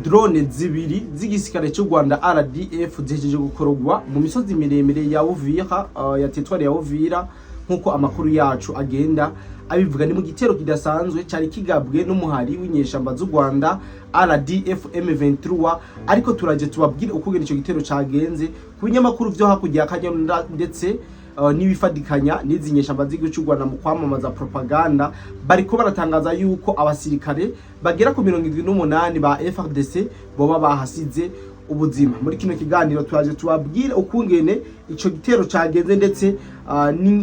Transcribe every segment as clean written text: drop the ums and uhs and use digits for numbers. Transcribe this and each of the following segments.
drone zibiri z'igisirikare cy'u Rwanda RDF zihejeje gukorogwa mu misozi miremire ya Uvira ya teritwari ya Uvira nkuko amakuru yacu agenda abivuga. Ni mu gitero kidasanzwe cyari kigabwe n'umuhari w'inyeshamba z'u Rwanda RDF M23, ariko turaje tubabwire ukugena icyo gitero cagenze ku binyamakuru byo hakurya y'Akanyaru ndetse n'ibifadikanya n'izi nyeshamba z'igihugu cy'u Rwanda mu kwamamaza propaganda. Bariko baratangaza yuko abasirikare bagera ku 78 ba FARDC boba bahasize ubuzima. Muri kino kiganiro twaje tubabwire ukungene ico gitero cagenze ndetse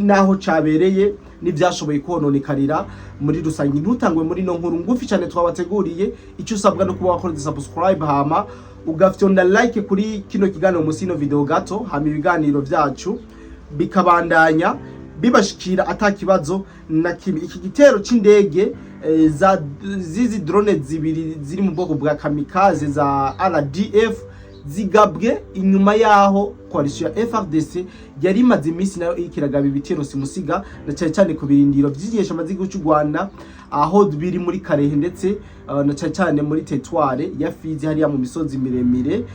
naho cabereye n'ivyashoboye kononekarira muri rusangi. Ntutangwe muri no nkuru ngufi cyane twabateguriye. Icyo usabwa no kuba wakoze subscribe hama ugafyonda like kuri kino kiganiro musi no video gato, hama ibiganiro vyacu bikabandanya bibashikira atakibazo na kimwe. Iki gitero c'indege zizi drone zibiri ziri mu bwoko bwa kamikaze za RDF zigabwe inyuma yaho coalition ya FARDC yari imaze iminsi nayo ikiragaba ibitero simusiga na cyane cyane ku birindiro by'inyeshamba z'igihugu cy'u Rwanda aho biri muri Karehe ndetse na cyane cyane muri teritware ya Fizi hariya mu misozi miremire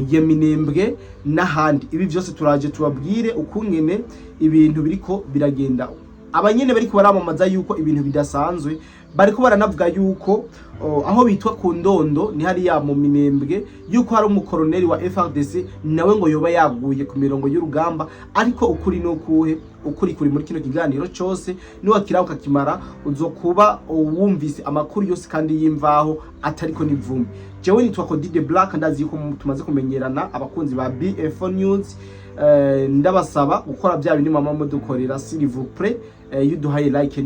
ya Minembwe n'ahandi. Ibi byose turaje tubabwire ukungene ibintu biriko biragenda. Abanyene bariko baramamaza yuko ibintu bidasanzwe, bariko baranavuga yuko aho bitwa ku Ndondo ni hariya mu Minembwe yuko hari umukoroneli wa FARDC nawe ngo yoba yaguye ku mirongo y'urugamba. Ariko ukuri no kuhe ukuri kuri muri kino kiganiro cyose niwakiraho kakimara uzokuba wumvise amakuru yose kandi yimvaho atariko n'ivumbi. Jewe nitwa Cody the Black, ndazi yuko tumaze kumenyerana abakunzi ba BF News. Ndabasaba gukora bya bindi mama mudukorera s'il vous plaît, yuduhaye like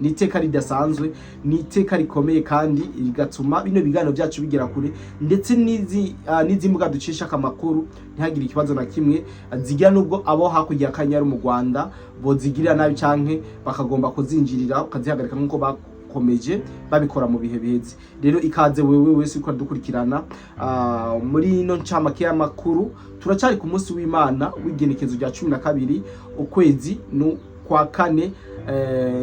niteka ridasanzwe, niteka rikomeye kandi rigatuma bino biganiro byacu bigera kure ndetse nizi mbuga ducisha akamakuru ntihagire ikibazo na kimwe zigira, nubwo abo hakurya y'Akanyaru mu Rwanda bozigirira nabi canke bakagomba kuzinjirira ukazihagarika nkuko bakomeje babikora mu bihe biheze. Rero ikaze wewe wese uko dukurikirana muri ino ncamake y'amakuru. Turacari ku munsi w'Imana w'igenekezo rya 12 ukwezi no kwa kane.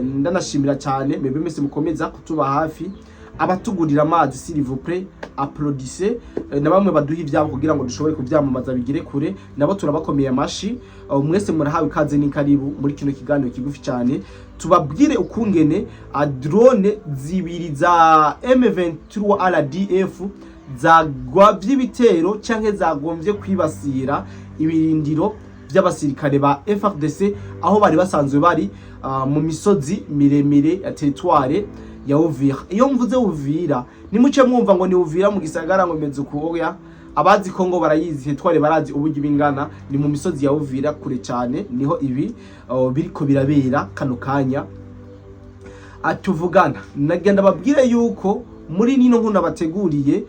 Ndanashimira cyane mebe mese mukomeza kutuba hafi, abatugurira amazi s'il vous plaît applaudissez, na bamwe baduha ivyabo kugira ngo dushobore kuvyamamaza bigire kure, nabo turabakomeye amashi. Mwese murahawe ikaze ni karibu muri kino kiganiro kigufi cyane tubabwire ukungene drone zibiri za M23 RDF zagwavye ibitero canke zagomvye kwibasira ibirindiro by'abasirikare ba FARDC aho bari basanzwe bari mu misozi miremire ya teritware ya Uvira. Iyo mvuze Uvira nimuce mwumva ngo ni Uvira mu gisagara ngo meze ukoya, abazi Kongo barayizi, teritware barazi uburyo bingana. Ni mu misozi ya Uvira kure cyane niho ibi biriko birabera kano kanya atuvugana. Nagenda babwire yuko muri nino nkuna bateguriye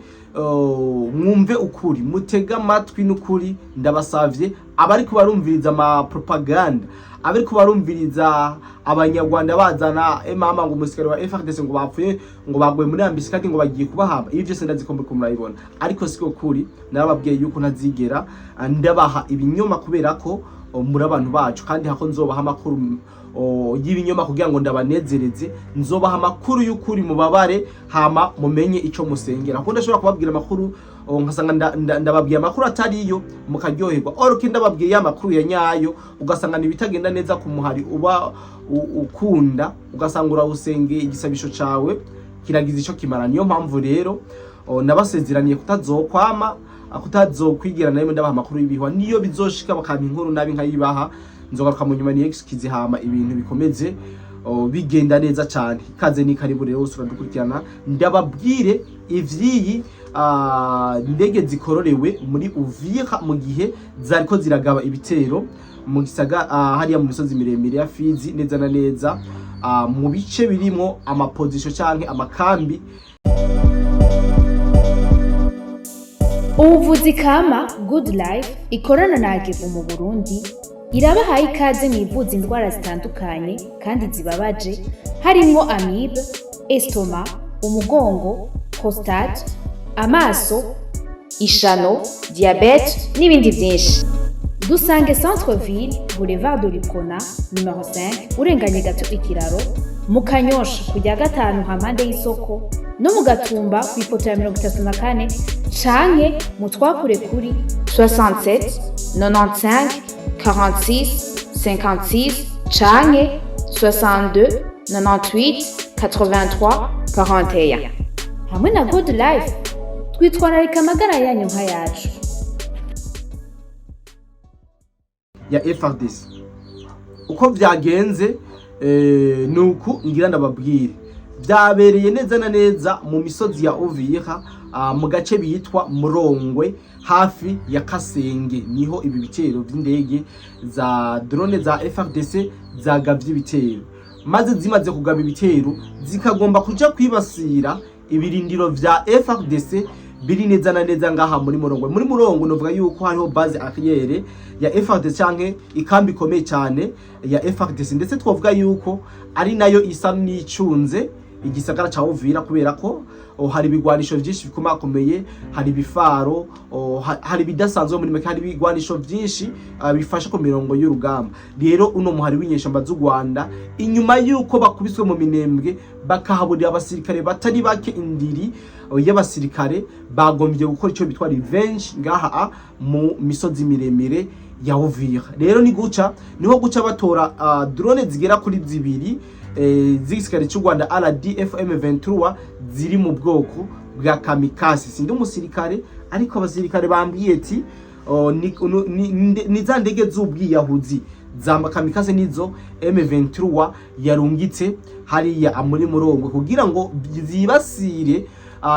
mwumve ukuri, mutega amatwi n'ukuri. Ndabasavye abariko barumviriza ama propaganda, abariko barumviriza abanyarwanda bazana mama ngo umusikari wa FARDC ngo bapfuye ngo bagwe muri ambisikati ngo bagiye kubahamba, ibi byose ndazikombe ko murayibona. Ariko siko kuri, narababwiye yuko ntazigera ndabaha ibinyoma kubera ko muri abantu bacu, kandi hako nzobaha amakuru y'ibinyoma kugira ngo ndabanezereze. Nzobaha amakuru y'ukuri mubabare hama mumenye ico musengera. Kuko ndashobora kubabwira amakuru nkasanga ndababwiye amakuru atariyo mukaryoherwa, oroke ndababwiye ya makuru ya nyayo ugasanga nibitagenda neza ku muhari uba ukunda, ugasanga urawusengeye igisabisho cawe kiragize ico kimara. Niyo mpamvu rero nabasezeraniye kutazokwama kutazokwigira nayo ndabaha amakuru y'ibihwa, niyo bizoshika bakampa inkuru nabi nkayibaha nzogaruka mu nyuma ni excuse hama ibintu bikomeze bigenda neza cyane. Ikaze ni karibu rero usuradukurikirana ndababwire ivyiyi ndege zikororewe muri Uvira mu gihe zariko ziragaba ibitero mu gisaga hariya mu misozi miremire ya Fizi neza na neza mu bice birimo amaposition canke amakambi. Ubuvuzi kama Good Life ikorana na Agevo mu Burundi irabahaye ikaze mwivuza indwara zitandukanye kandi zibabaje, harimo amibe, estoma, umugongo, prostate, amaso, ishano, diabete n'ibindi byinshi. Dusange Centre Ville, Boulevard de l'Icona, numero 5, urenganye gato ikiraro, mu Kanyosha kujya gatanu hampande y'isoko no mu Gatumba ku ipoto ya 34 canke mutwakure kuri 67 95 46 56 canke 62 98 83 41. Hamwe na Good Life twitwararika amagara yanyu nka yacu. Ya FRDC uko byagenze nuko ngira ndababwire byabereye neza na neza mu misozi ya Uvira mu gace bitwa Murongwe hafi ya Kasenge, niho ibi bitero by'indege za drone za FRDC zagavye ibitero, maze zimaze kugaba ibitero zikagomba kuja kwibasira ibirindiro vya FRDC biri neza na neza ngaha muri Murongwe. Muri Murongwe novuga yuko hariho base arrière ya FRDC canke ikambi ikomeye cyane ya FRDC, ndetse twavuga yuko ari nayo isa n'icunze igisagara ca Uvira kubera ko hari bigwanisho byinshi bikomakomeye, hari bifaro, hari bidasanzwe muri make, hari bigwanisho byinshi bifasha ku mirongo y'urugamba. Rero uno muhari w'inyeshamba z'u Rwanda inyuma yuko bakubiswe mu minembwe bakahaburira abasirikare batari bake indiri y'abasirikare bagombye gukora icyo bitwa revenge ngaha mu misozi miremire ya Uvira. Rero ni guca niho guca batora drone zigera kuri zibiri z'igisirikare cy'u Rwanda RDF M23 ziri mu bwoko bwa kamikaze. Sindi umusirikare ariko abasirikare bambwiye ati ni za ndege z'ubwiyahuzi za kamikaze nizo M23 yarungitse hariya muri Murongwe kugira ngo zibasire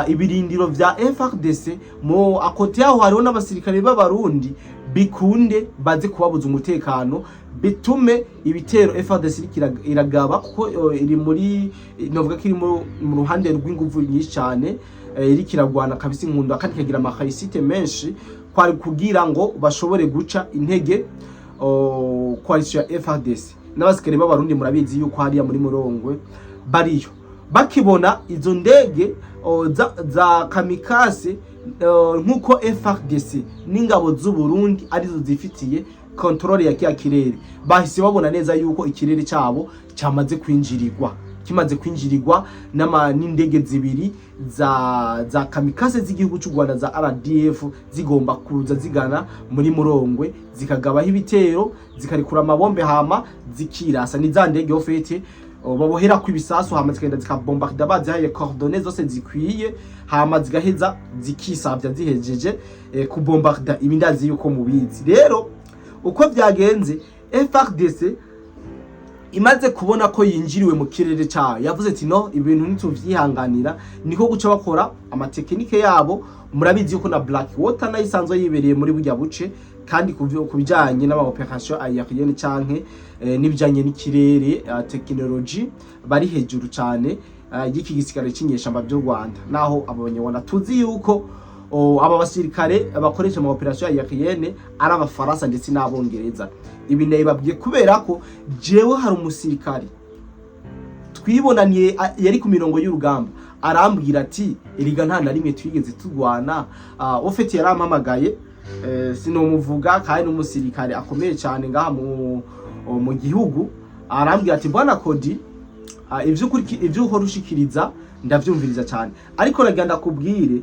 ibirindiro vya FRDC. Mo akote yaho hariho n'abasirikare b'abarundi bikunde baze kubabuza umutekano, bitume ibitero FRDC iragaba kuko iri muri novuga ko iri mu ruhande rw'inguvu nyinshi cyane, iri kiragwana kabisa inkundo kandi kagira amahaisite menshi kwari kugira ngo bashobore guca intege coalition ya FRDC. N'abasirikare b'abarundi murabizi yuko hariya muri Murongwe bariyo bakibona izo ndege za kamikaze nkuko FRDC n'ingabo z'u Burundi arizo zifitiye control ya kiya kirere, bahise babona neza yuko ikirere cyabo cyamaze kwinjirirwa, kimaze kwinjirirwa n'indege zibiri za kamikaze z'igihugu cy'u Rwanda za RDF zigomba kuza zigana muri Murongwe zikagabaho ibitero, zikarikura amabombe hama zikirasa. Ni za ndege ofete babohera ku ibisasu hama zikagenda zikabombarda bazihaye coordonnées zose zikwiye, hama zigaheza zikisavya zihejeje kubombarda ibindazi yuko mubizi. Rero uko byagenze FRDC imaze kubona ko yinjiriwe mu kirere cyayo yavuze ati no, ibintu nituvyihanganira, niko guca bakora amatekinike yabo. Murabizi yuko na Black Water nayo isanzwe yibereye muri burya buce, kandi kubijanye n'aba operation aérienne canke n'ibijanye n'ikirere technology bari hejuru cyane y'iki gisigare cy'inyeshamba by'u Rwanda. Naho abo banyarwanda tuzi yuko aba basirikare bakoresha mu operation aérienne ari abafaransa ndetse n'abongereza. Ibi nabibabwiye kubera ko jewe hari umusirikare twibonaniye yari ku mirongo y'urugamba arambwira ati eriga nta na rimwe twigeze tugwana. Ofete yarampamagaye sinomuvuga kandi n'umusirikare akomeye cyane ngaha mu gihugu, arambwira ati bwana Kodi ivyo ukora ushikiriza ndavyumviriza cyane, ariko nagenda kubwire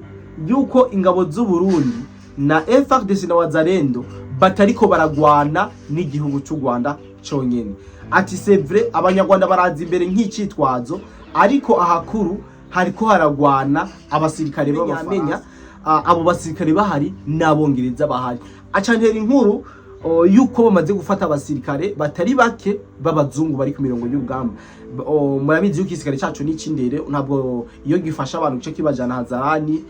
yuko ingabo z'u Burundi na FRDC na Wazalendo batariko baragwana n'igihugu cy'u Rwanda cyonyene. Ati c'est vrai abanyarwanda barazi imbere nk'icitwazo, ariko ahakuru hariko haragwana abasirikare b'abamenya, abo basirikare bahari n'abongereza bahari. Acantera inkuru yuko bamaze gufata abasirikare batari bake b'abazungu bari ku mirongo y'urugamba. Murabizi yuko igisirikare cyacu n'icindere ntabwo iyo gifasha abantu cyo kibajana hazarani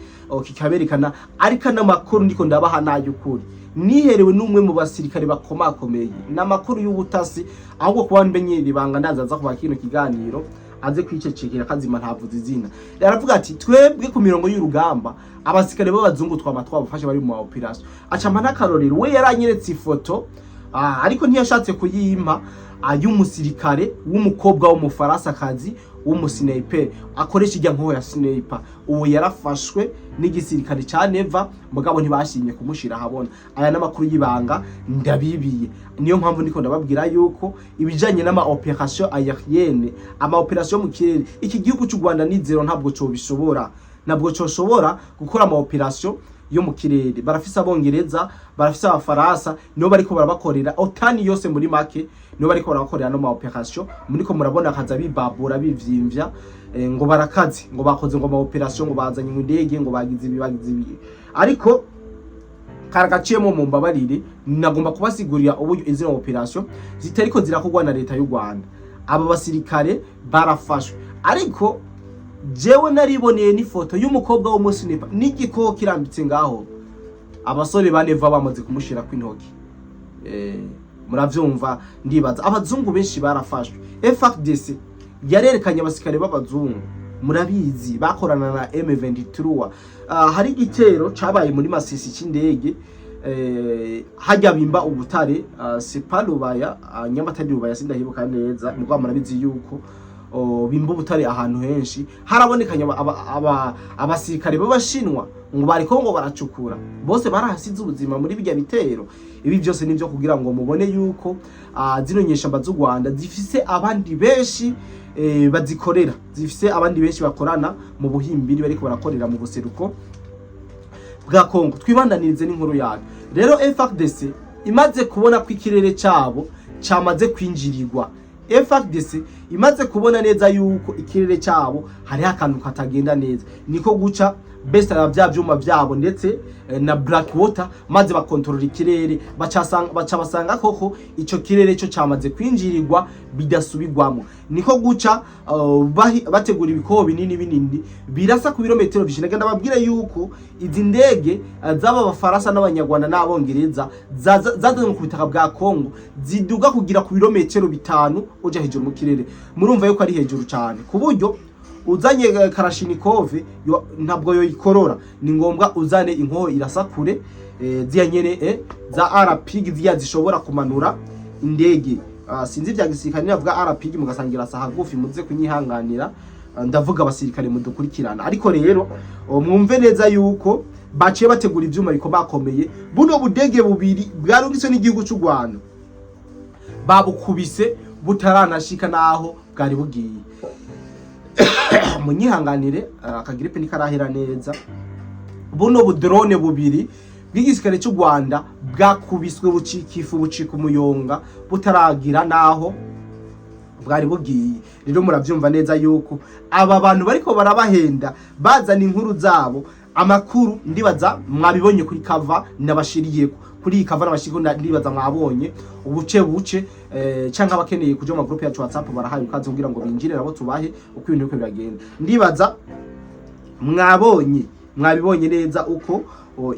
kikaberekana, ariko n'amakuru ndiko ndabaha nayo kuri niherewe n'umwe mu basirikare bakomakomeye n'amakuru y'ubutasi, ahubwo kuba mbenyeri banga ndazaza kuba kino kiganiro aze kwicecekera kazima ntavuze izina. Yaravuga ati twebwe ku mirongo y'urugamba abasirikare b'abazungu twabafashe bari mu operation. Acamba n'akarorero we yaranyeretse ifoto ariko ntiyashatse kuyimpa ay'umusirikare w'umukobwa w'umufarasakazi w'umusniper akoresha ijya nkoho ya sniper. Ubu yarafashwe n'igisirikare ca Neva mugabo ntibashimye kumushira habona. Aya n'amakuru y'ibanga ndabibiye, niyo mpamvu ndiko ndababwira yuko ibijanye n'ama operation aérienne, ama operation mu kirere, iki gihugu cy'u Rwanda ni zero, ntabwo cyo bishobora, ntabwo cyo shobora gukora ama operation yo mu kirere. Barafise abongereza, barafise abafaransa, nibo bariko barabakorera otani yose muri make, nibo bariko barabakorera no ma operation. Muriko murabona kaza bibabura bivyimvya, ngo barakaze, ngo bakoze ngo ma operation, ngo bazanye indege, ngo bagize ibi. Ariko karagaciyemo mu mbabarire, nagomba kubasigurira uburyo izina operation zitariko zirakogwa na leta y'u Rwanda. Aba basirikare barafashwe, ariko jewe nariboneye n'ifoto y'umukobwa w'umusniper n'igikoko kirambitse ngaho, abasore bane bamaze kumushira kw'intoki. Muravyumva, ndibaza abazungu benshi barafashwe. FARDC yarerekanye abasirikare b'abazungu, murabizi bakorana na M23. Hari igitero cabaye muri Masisi c'indege, hajya bimba ubutare, Sepalubaya, Nyamatari Rubaya sindahibuka neza, nubwo murabizi yuko bimba ubutare ahantu henshi. Harabonekanye abasirikare b'abashinwa ngo bariko ngo baracukura, bose barahasize ubuzima muri bijya bitero. Ibi byose nivyo kugira ngo mubone yuko zino nyeshamba z'u Rwanda zifise abandi benshi bazikorera, zifise abandi benshi bakorana mu buhimbiri bariko barakorera mu buseruko bwa Kongo. Twibandanirize n'inkuru yayo. Rero FARDC imaze kubona ko ikirere cabo cyamaze kwinjirirwa, FARDC imaze kubona neza yuko ikirere cabo hari akantu katagenda neza, niko guca best ya bya byuma byabo ndetse na Blackwater, maze bakontorora ikirere, baca basanga koko ico kirere cyo cyamaze kwinjirirwa bidasubirwamo. Niko guca bategura ibikoho binini birasa ku birometero bishinaga. Ndababwira yuko izi ndege zaba abafaransa n'abanyarwanda n'abongereza zaza ku bitaka bwa Kongo ziduga kugira ku birometero 5 uja hejuru mu kirere. Murumva yuko ari hejuru cyane, ku buryo uzanye Kalashnikov ntabwo yoyikorora, ni ngombwa uzane inkoho irasakure ziya nyene za RPG ziya zishobora kumanura indege. Sinzi vya gisirikare navuga RPG mugasangira saha gufi, muze kunyihanganira, ndavuga abasirikare mudukurikirana. Ariko rero mwumve neza yuko baciye bategura ivyuma bikomakomeye. Buno budege bubiri bwarungitswe n'igihugu cy'u Rwanda babukubise butaranashika naho bwari bugiye. Munyihanganire akagiripe nikarahera neza. Buno budrone bubiri bw'igisirikare cy'u Rwanda bwakubiswe bucikifu bucika umuyonga butaragira naho bwari bugiye. Rero muravyumva neza yuko aba bantu bariko barabahenda bazana inkuru zabo. Amakuru ndibaza mwabibonye kuri cover nabashiriyeko, kuri cover nabashiriko ndibaza mwabonye ubuce buce, cyangwa abakeneye kuja mu group yacu WhatsApp barahaye ukaze kugira ngo binjire nabo tubahe uko ibintu biko biragenda. Ndibaza mwabibonye neza uko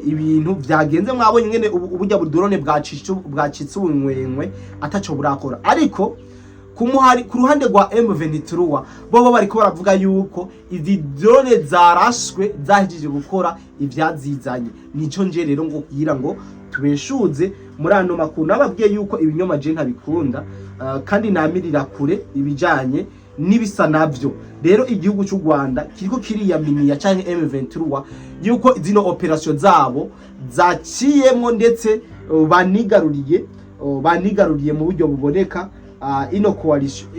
ibintu byagenze, mwabonye ngene ubujya budrone bwacitse ubunwenywe ataco burakora. Ariko ku ruhande rwa M23 bobo bariko baravuga yuko izi drone zarashwe zahijije gukora ivyazizanye. Nico nje rero ngo kugira ngo tubeshuze muri ano makuru, nababwiye yuko ibinyoma je ntabikunda, kandi namirira kure ibijanye nibisa navyo. Rero igihugu cy'u Rwanda kiriko kiriyaminiya canke M23 yuko zino operation zabo zaciyemwo ndetse banigaruriye mu buryo buboneka. Ino coalition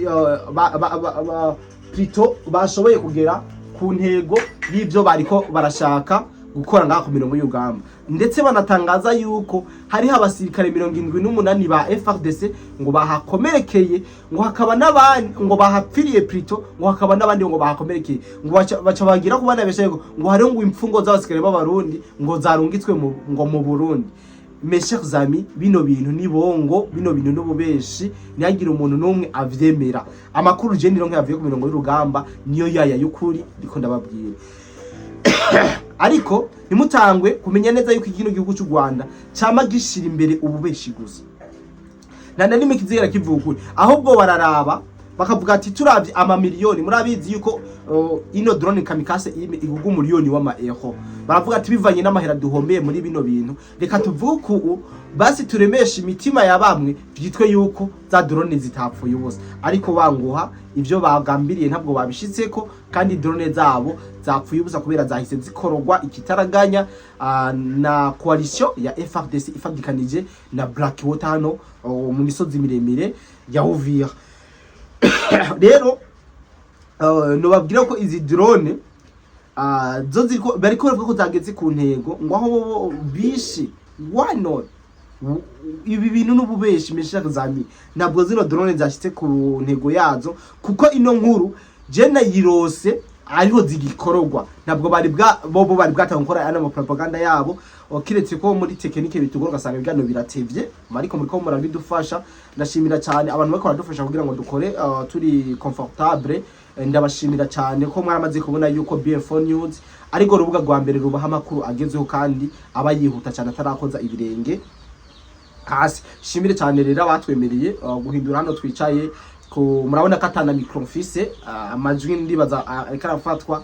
plutôt bashoboye kugera ku ntego y'ivyo bariko barashaka gukora ngaha ku mirongo y'urugamba, ndetse banatangaza yuko hariho abasirikare 78 ba FARDC ngo bahakomerekeye, ngo hakaba n'abandi ngo bahapfiriye plutôt, ngo hakaba n'abandi ngo bahakomerekeye, ngo baca bagira ku bana beshe ngo hari ngo impfungo z'abasirikare b'abarundi ngo zarungitswe ngo mu Burundi. Mes chers amis, bino bintu ni bongo, bino bintu n'ububeshi, niyagira umuntu numwe avyemera. Amakuru je ndiro nkavuye ku mirongo y'urugamba niyo yaya y'ukuri ndiko ndababwira. Ariko nimutangwe kumenya neza yuko ikintu gihugu cy'u Rwanda cyama gishira imbere ububeshi gusa. Nana nimwe kizera kivukuri, ahubwo bararaba bakavuga ati turavye amamiliyoni murabizi yuko ino drone kamikaze iguga umuliyoni w'ama euro baravuga ati bivanye n'amahera duhombeye muri bino bintu reka tuvuge ubu basi turemesha imitima ya bamwe byitwe yuko za drone zitapfuye ubusa ariko banguha ivyo bagambiriye ntabwo babishitseko kandi drone zabo zapfuye ubusa kubera zahise zikorogwa ikitaraganya na coalition ya FARDC ifadikanije na Blackwater hano mu misozi miremire ya Uvira. Rero no babwira ko izi drone zo ziko bariko bavuga ko zageze ku ntego ngo aho bishi why not ibi bintu n'ububeshi meshaka zami nabwo zino drone zashitse ku ntego yazo kuko ino nkuru je nayirose ariho zigikorogwa ntabwo bari bwatanga gukora ana propaganda yabo kiretse ko muri tekinike bitugora gasanga bigano biratevye mariko muri ko murabidufasha ndashimira cyane abantu bako baradufasha kugira ngo dukore turi comfortable ndabashimira cyane ko mwaramaze kubona yuko BF4 News ariko rubuga rwa mbere rubaha makuru agezeho kandi aba yihuta cyane atarakoza ibirenge hasi shimire cyane rero abatwemereye guhindura hano twicaye ko murabona katana microphone amajwi ndibaza ikarafatwa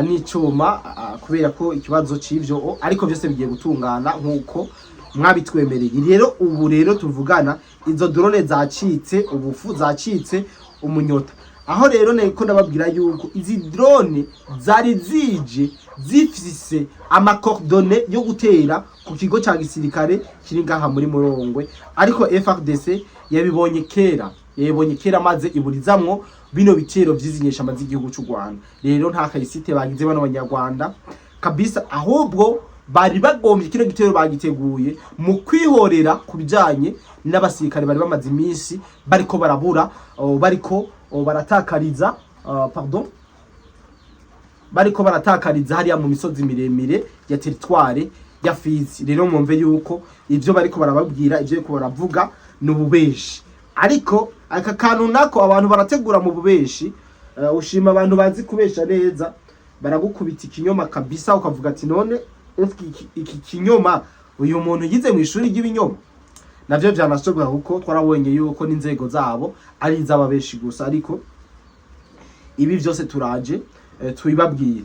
n'icuma kubera ko ikibazo c'ivyo ariko byose bigiye gutungana nkuko mwabitwemereye rero ubu rero tuvugana izo drone zacitse ubufu zacitse umunyota aho rero neko ndababwira yuko izi drone zari zije zifise amakordone yo gutera ku kigo ca gisirikare kiri ngaha muri Murongwe ariko FARDC yabibonye kera maze iburizamwo bino bitero vyizinyesha amazi igihugu cy'u Rwanda rero nta kayisite bagize bano banyarwanda kabisa ahubwo bari bagombye kino gitero bagiteguye mu kwihorera kubijanye n'abasirikare bari bamaze iminsi bariko barabura bariko baratakariza bariko baratakariza hariya mu misozi miremire ya territoire ya Fizi rero mwumve yuko ivyo bariko barababwira ivyo bariko baravuga n'ububeshi ariko aka kantu nako abantu barategura mu bubeshi ushima abantu bazi kubesha neza baragukubita ikinyoma kabisa ukavuga ati none iki kinyoma uyu muntu yize mu ishuri ry'ibinyoma navyo byanashobora kuko twarabonye yuko n'inzego zabo ari iz'ababeshi gusa ariko ibi byose turaje twibabwiye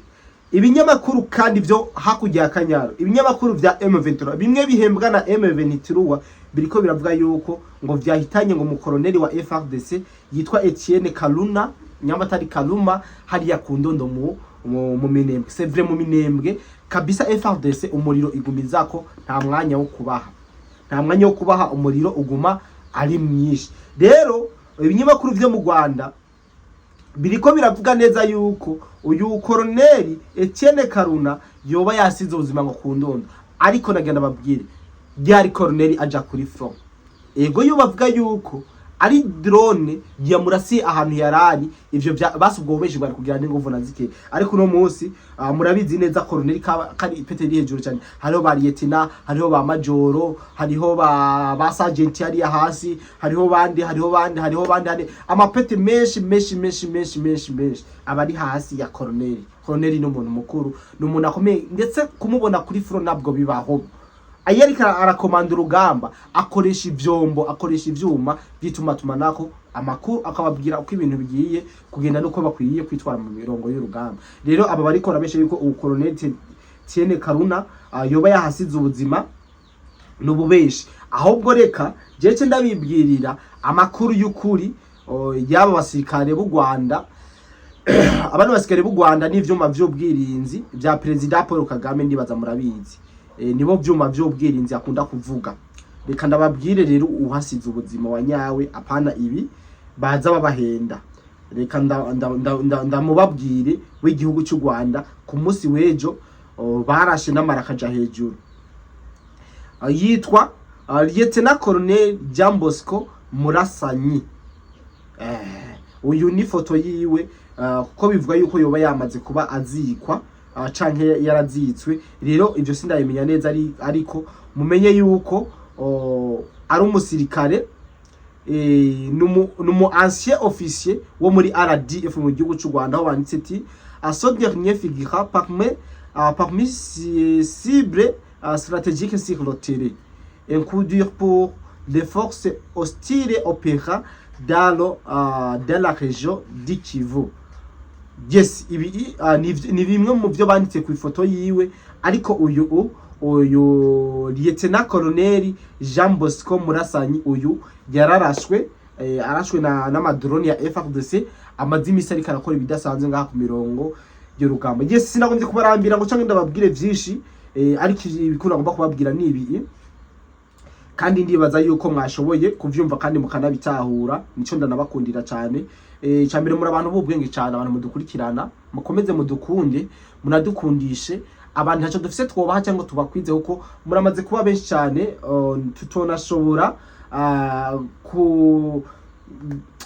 ibinyamakuru kandi byo hakujya akanyaro ibinyamakuru vya M23 bimwe bihembwa na M23 biriko biravuga yuko ngo vyahitanye ngo mukoloneli wa FARDC yitwa Etienne Kaluna nyamatari Kaluma hariya ku Ndondo mu Minembwe c'est vrai mu Minembwe kabisa FARDC umuriro igumizako nta mwanya wo kubaha umuriro uguma ari mwinshi rero ibinyamakuru vyo mu Rwanda biriko biravuga neza yuko uyu koloneli Etienne Kaluna yoba yasize ubuzima ngo ku Ndondo ariko nagenda babwire byari koloneli aja kuri front ego yo bavuga yuko ari drone yamurasi ahantu yarari ivyo basubwo beje bari kugira n'inguvu nazike ariko no munsi murabizi neza koloneli kari ipete ri hejuru cyane hariho ba lieutenant hariho ba majoro hariho ba sergeant yari hasi hariho bandi amapete menshi abari hasi ya koloneli n'umuntu mukuru n'umuntu akomeye ndetse kumubona kuri front nabwo bibaho ayerika arakomanda urugamba akoresha ivyuma byitumatumanaho amakuru akababwira uko ibintu bigiye kugenda nuko bakwiye kwitwara mu mirongo y'urugamba rero aba bariko rabeshe yuko ukoloneli Etienne Kaluna yoba yahasize ubuzima n'ububeshi ahubwo reka jeje ndabibwirira amakuru y'ukuri yaba basirikare b'u Rwanda abantu basirikare b'u Rwanda n'ivyuma vy'ubwirinzi bya President Paul Kagame ndibaza murabizi nibo vyuma vy'ubwirinzi akunda kuvuga reka ndababwire rero uhasize ubuzima wa nyawe apana ibi baza babahenda reka ndamubabwire w'igihugu cy'u Rwanda ku munsi wejo barashe n'amarakaja hejuru yitwa Lieutenant Colonel Jean Bosco Murasanyi uyu ni foto yiwe kuko bivuga yuko yoba yamaze kuba azikwa canke yarazitswe rero ivyo sindayimenya neza ariko mumenye yuko ari umusirikare numu ancien officier wo muri RDF mu gihugu cy'u Rwanda aho banditse ati ce dernier figura parmi cibles stratégiques sur le terrain un coup dur pour les forces hostiles opéra de la région du Kivu. Yes, ibi ni bimwe mu byo banditse ku ifoto yiwe, ariko uyu Lieutenant Colonel Jean Bosco Murasanyi uyu yararashwe arashwe n'amadrone ya FARDC amaze imisi ariko arakora ibidasanzwe ngaha ku mirongo y'urugamba. Yes, sinagombye kubarambira ngo canke ndababwire vyinshi, ariko ibikunda ngomba kubabwira nibi, kandi ndibaza yuko mwashoboye kuvyumva kandi mukanabitahura, nico ndanabakundira cyane. Cyambere muri abantu b'ubwenge cyane, abantu mudukurikirana, mukomeze mudukunde, munadukundishe abantu ntacyo dufise twobaha cyangwa tubakwize, kuko muramaze kuba benshi cyane, tutonashobora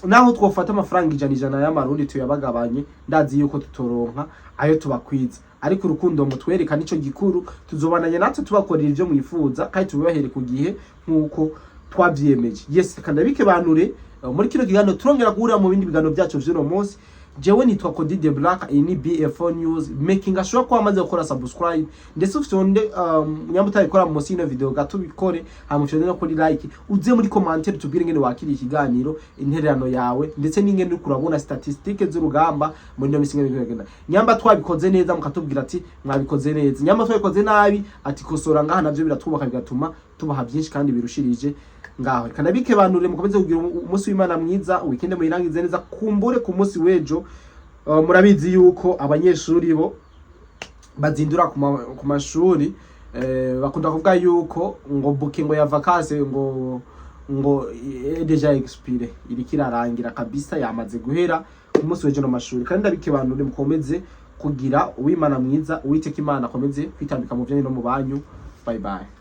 naho twofata amafaranga ijana y'amarundi tuyabagabanye, ndazi yuko tutoronka ayo tubakwiza, ariko urukundo mutwereka nico gikuru, tuzobananye natwe tubakorera ivyo mwifuza kandi tubibahere ku gihe nkuko twavyemeje. Yes, kandi bikebanure muri kino kiganiro turongera guhurira mu bindi biganiro byacu vy'uno munsi. Jewe nitwa Cody the Black, iyi ni BF4 News, making sure ko wamaze gukora subscribe ndetse ufite nyamutari ikora mu munsi y'ino video gatubikore, hamushone no kuri like, uze muri commentaire tubwire ngene wakiri ikiganiro, intererano yawe ndetse n'ingene uri kurabona statistiques z'urugamba muri no misinga bigenda. Nyamba twabikoze neza mukatubwira ati mwabikoze neza, nyamba twabikoze nabi ati kosora ngaha navyo biratwubaka bigatuma tubaha byinshi kandi birushirije ngaho. Kana bikebanure mukomeze kugira umunsi w'Imana mwiza, weekend muyirangize neza, kumbure ku munsi wejo. Murabizi yuko abanyeshuri bo bazindura ku mashuri, bakunda kuvuga yuko ngo booking ya vacances ngo deja expire, irikirarangira kabisa, yamaze guhera ku munsi wejo no mashuri. Kandi ndabikebanure mukomeze kugira uw'Imana mwiza, Uwiteka Imana akomeze kwitambika mu byanyu no mu banyu. Bye bye.